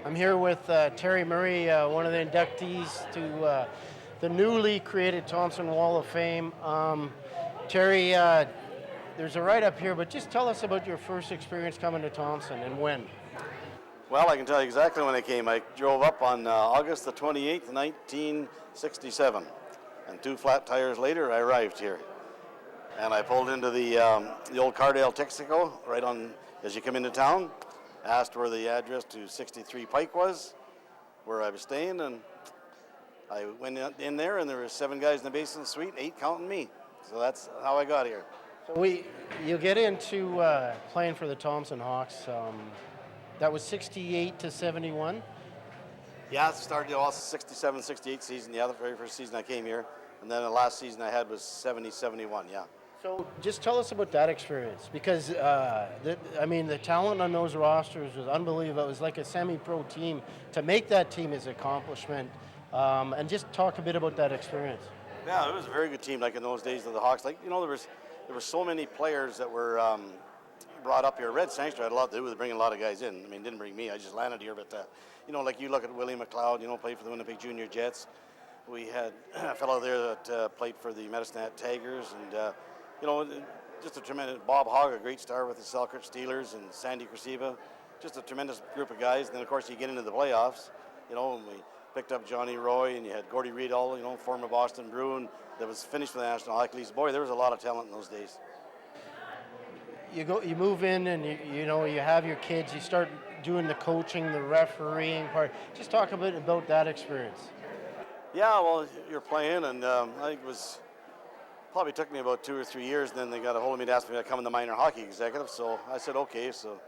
I'm here with Terry Murray, one of the inductees to the newly created Thompson Wall of Fame. Terry, there's a write-up here, but just tell us about your first experience coming to Thompson and when. Well, I can tell you exactly when I came. I drove up on August the 28th, 1967. And 2 flat tires later, I arrived here. And I pulled into the old Cardale Texaco right on as you come into town. Asked where the address to 63 Pike was, where I was staying, and I went in there, and there were 7 guys in the basement suite, 8 counting me. So that's how I got here. So you get into playing for the Thompson Hawks. That was 68 to 71. Yeah, it started off 67, 68 season. Yeah, the very first season I came here, and then the last season I had was 70, 71. Yeah. So just tell us about that experience, because the talent on those rosters was unbelievable. It was like a semi-pro team. To make that team is an accomplishment, and just talk a bit about that experience. Yeah, it was a very good team. Like in those days of the Hawks, there were so many players that were brought up here. Red Sangster had a lot to do with bringing a lot of guys in. I mean, didn't bring me. I just landed here, but like you look at Willie McLeod, played for the Winnipeg Junior Jets. We had a fellow there that played for the Medicine Tigers, and just a tremendous Bob Hogg, a great star with the Selkirk Steelers, and Sandy Krasiva, just a tremendous group of guys. And then of course you get into the playoffs, and we picked up Johnny Roy, and you had Gordie Riedel, former Boston Bruin, that was finished for the National Hockey League. Boy, there was a lot of talent in those days. You move in, and you have your kids. You start doing the coaching, the refereeing part. Just talk a bit about that experience. Yeah, well, you're playing, and I think it was. Probably took me about 2 or 3 years, and then they got a hold of me to ask me to come in the minor hockey executive, so I said okay. So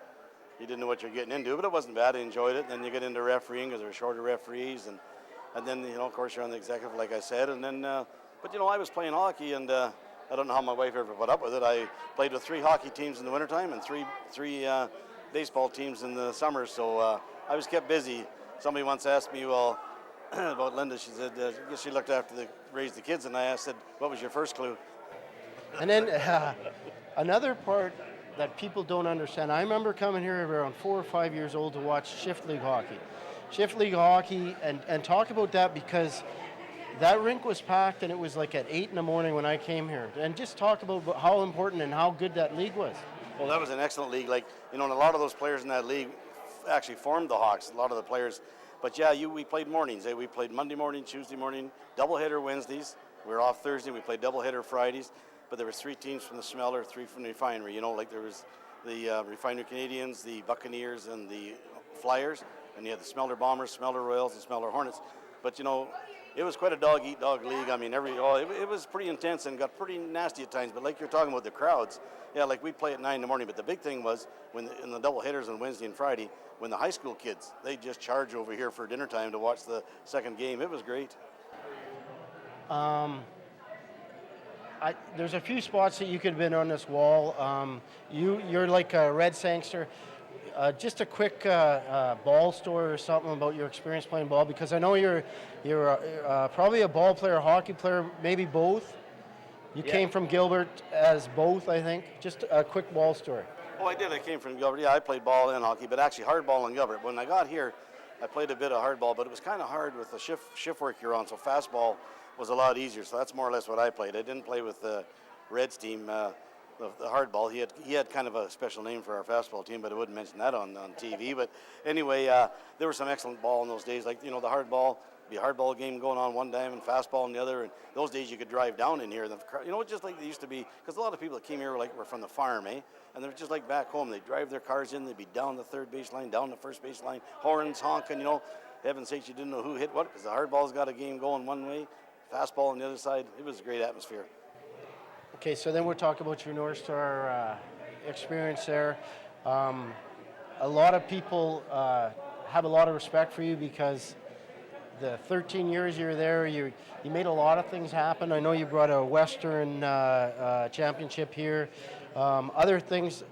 you didn't know what you're getting into, but it wasn't bad. I enjoyed it. And then you get into refereeing because there were shorter referees, and then of course you're on the executive, like I said. And then but I was playing hockey, and I don't know how my wife ever put up with it. I played with 3 hockey teams in the wintertime and three baseball teams in the summer, so I was kept busy. Somebody once asked me, well, about Linda, she said, I guess she looked after raised the kids, and I said, what was your first clue? And then another part that people don't understand, I remember coming here around 4 or 5 years old to watch Shift League hockey. Shift League hockey, and talk about that, because that rink was packed, and it was like at 8 in the morning when I came here. And just talk about how important and how good that league was. Well, that was an excellent league. And a lot of those players in that league actually formed the Hawks, a lot of the players. But yeah, we played mornings. We played Monday morning, Tuesday morning, doubleheader Wednesdays. We were off Thursday. We played doubleheader Fridays. But there was 3 teams from the Smeller, 3 from the Refinery. There was the Refinery Canadians, the Buccaneers, and the Flyers. And you had the Smeller Bombers, Smeller Royals, and Smeller Hornets. But it was quite a dog-eat-dog league. I mean, it was pretty intense and got pretty nasty at times. But like you're talking about the crowds, yeah, like we'd play at 9 in the morning. But the big thing was in the double headers on Wednesday and Friday, when the high school kids, they just charge over here for dinner time to watch the second game. It was great. There's a few spots that you could have been on this wall. You're like a Red Sangster. Just a quick ball story or something about your experience playing ball, because I know you're probably a ball player, hockey player, maybe both. You came from Gilbert as both, I think. Just a quick ball story. Oh, I did. I came from Gilbert. Yeah, I played ball and hockey, but actually hardball in Gilbert. When I got here, I played a bit of hardball, but it was kind of hard with the shift work you're on, so fastball was a lot easier. So that's more or less what I played. I didn't play with the Reds team, the hardball. He had kind of a special name for our fastball team, but I wouldn't mention that on TV. But anyway, there was some excellent ball in those days. Like, the hardball, be a hardball game going on one time and fastball on the other. And those days you could drive down in here. Just like they used to be, because a lot of people that came here were from the farm, eh? And they're just like back home. They'd drive their cars in. They'd be down the third baseline, down the first baseline, horns honking, Heaven's sakes, you didn't know who hit what, because the hardball's got a game going one way, fastball on the other side. It was a great atmosphere. Okay, so then we'll talk about your Northstar experience there. A lot of people have a lot of respect for you, because the 13 years you were there, you made a lot of things happen. I know you brought a Western championship here. Other things,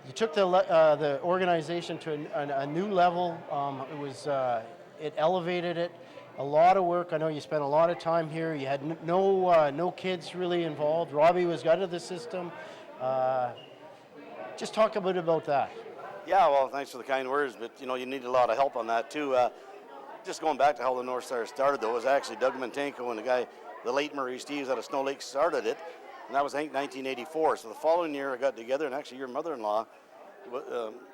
you took the organization to a new level. It elevated it. A lot of work. I know you spent a lot of time here. You had no kids really involved. Robbie was out of the system. Just talk a bit about that. Yeah, well, thanks for the kind words, but you need a lot of help on that too. Just going back to how the Northstars started, though, it was actually Doug Mintenko and the late Murray Steves out of Snow Lake started it, and that was, I think, 1984. So the following year I got together, and actually your mother-in-law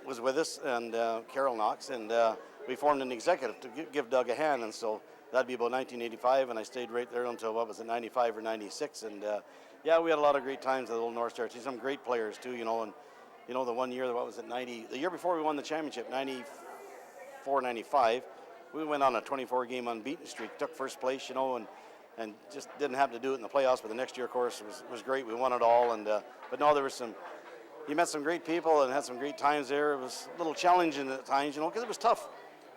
was with us, and Carol Knox, and we formed an executive to give Doug a hand, and so that'd be about 1985, and I stayed right there until, what was it, 95 or 96, and yeah, we had a lot of great times with the old Northstars. Some great players too, and the one year, what was it, the year before we won the championship, 94, 95, we went on a 24-game unbeaten streak, took first place, and just didn't have to do it in the playoffs, but the next year, of course, was great. We won it all, and but no, there was you met some great people and had some great times there. It was a little challenging at times, because it was tough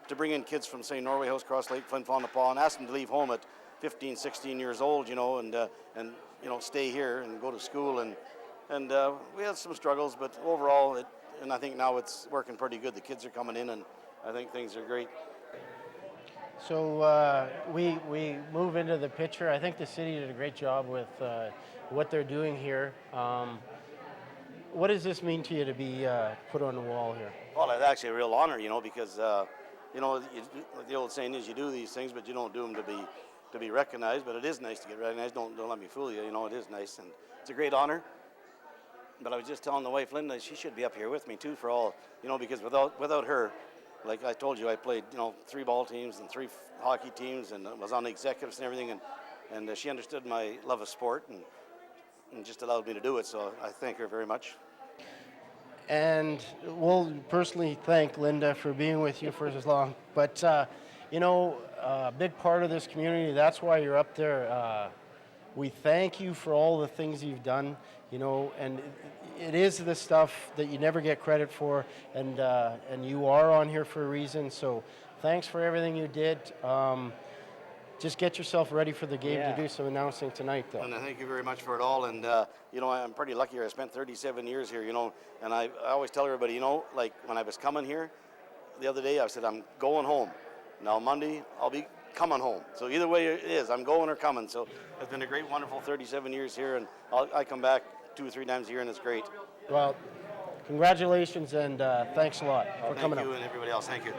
to bring in kids from, say, Norway House, Cross Lake, Flin Flon, Nepal, and ask them to leave home at 15, 16 years old, and stay here and go to school, and we had some struggles, but overall, and I think now it's working pretty good. The kids are coming in, and I think things are great. So we move into the picture. I think the city did a great job with what they're doing here. What does this mean to you to be put on the wall here? Well, it's actually a real honor, because the old saying is you do these things, but you don't do them to be recognized. But it is nice to get recognized. Don't let me fool you. It is nice, and it's a great honor. But I was just telling the wife, Linda, she should be up here with me too for all, because without her, like I told you, I played 3 ball teams and 3 hockey teams, and was on the executives and everything, and she understood my love of sport and just allowed me to do it. So I thank her very much. And we'll personally thank Linda for being with you for as long. But a big part of this community. That's why you're up there. We thank you for all the things you've done, and it is the stuff that you never get credit for, and you are on here for a reason. So thanks for everything you did. Just get yourself ready for the game to do some announcing tonight, though. And thank you very much for it all. And, I'm pretty lucky here. I spent 37 years here, and I always tell everybody, like when I was coming here the other day, I said, I'm going home. Now Monday, I'll be coming home. So either way it is, I'm going or coming. So it's been a great, wonderful 37 years here, and I come back 2 or 3 times a year, and it's great. Well, congratulations, and thanks a lot for coming up. Thank you and everybody else. Thank you.